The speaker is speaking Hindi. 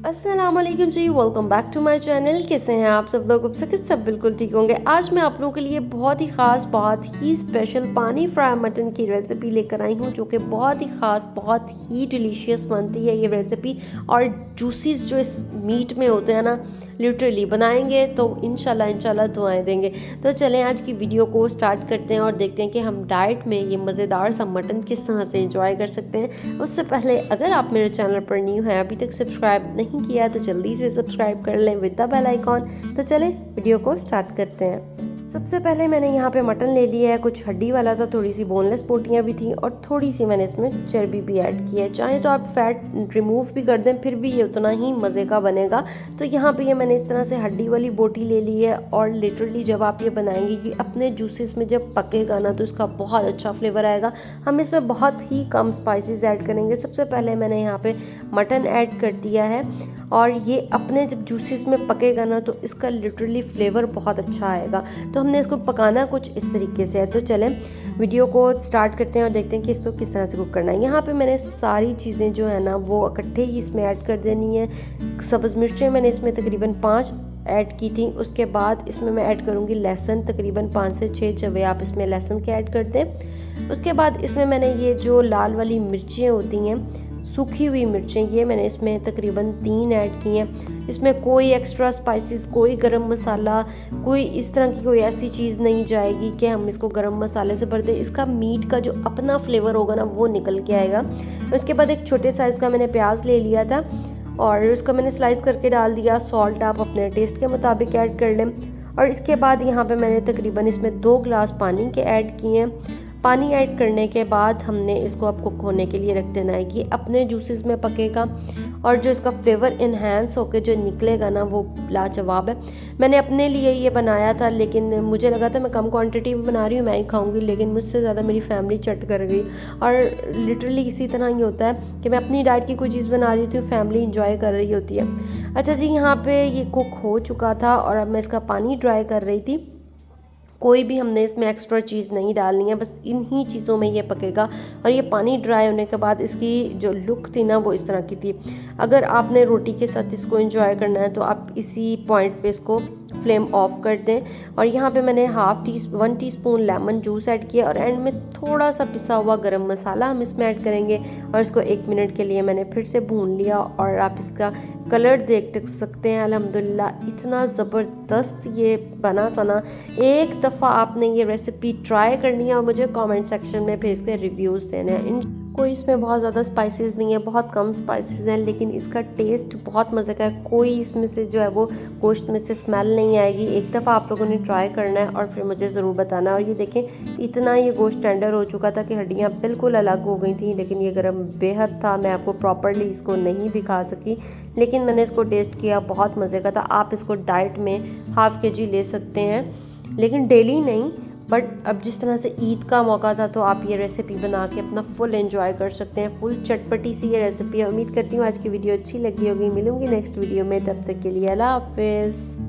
अस्सलामुअलैकुम जी, welcome back to my channel. कैसे हैं आप सब लोग? सब बिल्कुल ठीक होंगे। आज मैं आप लोगों के लिए बहुत ही ख़ास, बहुत ही स्पेशल पानी फ्राई मटन की रेसिपी लेकर आई हूं, जो कि बहुत ही ख़ास, बहुत ही डिलीशियस बनती है ये रेसिपी। और जूसीज जो इस मीट में होते हैं ना, लिटरली बनाएंगे तो इंशाल्लाह दुआएं देंगे। तो चलें आज की वीडियो को स्टार्ट करते हैं और देखते हैं कि हम डाइट में ये मज़ेदार सा मटन किस तरह से एंजॉय कर सकते हैं। उससे पहले अगर आप मेरे चैनल पर न्यू हैं, अभी तक सब्सक्राइब नहीं किया तो जल्दी से सब्सक्राइब कर लें विद द बेल आइकॉन। तो चलें वीडियो को स्टार्ट करते हैं। सबसे पहले मैंने यहाँ पे मटन ले लिया है, कुछ हड्डी वाला था, थोड़ी सी बोनलेस बोटियाँ भी थी और थोड़ी सी मैंने इसमें चर्बी भी ऐड की है। चाहे तो आप फैट रिमूव भी कर दें, फिर भी ये उतना ही मज़े का बनेगा। तो यहाँ पे ये मैंने इस तरह से हड्डी वाली बोटी ले ली है और लिटरली जब आप ये बनाएंगे कि अपने जूसेस में जब पकेगा ना, तो इसका बहुत अच्छा फ्लेवर आएगा। हम इसमें बहुत ही कम स्पाइसेस ऐड करेंगे। सबसे पहले मैंने यहाँ पे मटन ऐड कर दिया है और ये अपने जब जूसेस में पकेगा ना, तो इसका लिटरली फ्लेवर बहुत अच्छा आएगा। तो हमने इसको पकाना कुछ इस तरीके से है। तो चलें वीडियो को स्टार्ट करते हैं और देखते हैं कि इसको किस तरह से कुक करना है। यहाँ पे मैंने सारी चीज़ें जो है ना वो इकट्ठे ही इसमें ऐड कर देनी है। सब्ज़ मिर्चें मैंने इसमें तकरीबन 5 ऐड की थी। उसके बाद इसमें मैं ऐड करूँगी लहसुन, तकरीबन 5 से 6 जवे आप इसमें लहसुन के ऐड कर दें। उसके बाद इसमें मैंने ये जो लाल वाली मिर्चें होती हैं, सूखी हुई मिर्चें, ये मैंने इसमें तकरीबन 3 ऐड की हैं। इसमें कोई एक्स्ट्रा स्पाइसेस, कोई गरम मसाला, कोई इस तरह की कोई ऐसी चीज़ नहीं जाएगी कि हम इसको गरम मसाले से भर दें। इसका मीट का जो अपना फ्लेवर होगा ना, वो निकल के आएगा। उसके बाद एक छोटे साइज़ का मैंने प्याज ले लिया था और उसको मैंने स्लाइस करके डाल दिया। सॉल्ट आप अपने टेस्ट के मुताबिक ऐड कर लें। और इसके बाद यहाँ पे मैंने तकरीबन इसमें 2 गिलास पानी के ऐड किए हैं। पानी ऐड करने के बाद हमने इसको अब कुक होने के लिए रख देना है कि अपने जूसेस में पकेगा और जो इसका फ्लेवर इन्हेंस होकर जो निकलेगा ना, वो लाजवाब है। मैंने अपने लिए ये बनाया था, लेकिन मुझे लगा था मैं कम क्वांटिटी में बना रही हूँ, मैं ही खाऊंगी, लेकिन मुझसे ज़्यादा मेरी फैमिली चट कर गई। और लिटरली इसी तरह ही होता है कि मैं अपनी डाइट की कोई चीज़ बना रही होती हूँ, फैमिली इंजॉय कर रही होती है। अच्छा जी, यहाँ पर ये कुक हो चुका था और अब मैं इसका पानी ड्राई कर रही थी। कोई भी हमने इसमें एक्स्ट्रा चीज़ नहीं डालनी है, बस इन्हीं चीज़ों में ये पकेगा। और ये पानी ड्राई होने के बाद इसकी जो लुक थी ना, वो इस तरह की थी। अगर आपने रोटी के साथ इसको एंजॉय करना है तो आप इसी पॉइंट पे इसको फ्लेम ऑफ कर दें। और यहाँ पे मैंने 1 टीस्पून लेमन जूस ऐड किया और एंड में थोड़ा सा पिसा हुआ गरम मसाला हम इसमें ऐड करेंगे। और इसको 1 मिनट के लिए मैंने फिर से भून लिया और आप इसका कलर देख सकते हैं। अल्हम्दुलिल्लाह इतना ज़बरदस्त ये बना था ना। एक दफ़ा आपने ये रेसिपी ट्राई करनी है और मुझे कमेंट सेक्शन में भेज कर रिव्यूज़ देने हैं। कोई इसमें बहुत ज़्यादा स्पाइसेस नहीं है, बहुत कम स्पाइसेस हैं, लेकिन इसका टेस्ट बहुत मज़े का है। कोई इसमें से जो है वो गोश्त में से स्मेल नहीं आएगी। एक दफ़ा आप लोगों ने ट्राई करना है और फिर मुझे ज़रूर बताना। और ये देखें, इतना ये गोश्त टेंडर हो चुका था कि हड्डियाँ बिल्कुल अलग हो गई थी, लेकिन ये गर्म बेहद था। मैं आपको प्रॉपरली इसको नहीं दिखा सकी, लेकिन मैंने इसको टेस्ट किया, बहुत मज़े का था। आप इसको डाइट में ½ kg ले सकते हैं, लेकिन डेली नहीं। बट अब जिस तरह से ईद का मौका था, तो आप ये रेसिपी बना के अपना फुल एंजॉय कर सकते हैं। फुल चटपटी सी ये रेसिपी है। उम्मीद करती हूँ आज की वीडियो अच्छी लगी होगी। मिलूंगी नेक्स्ट वीडियो में, तब तक के लिए अल्लाह हाफिज़।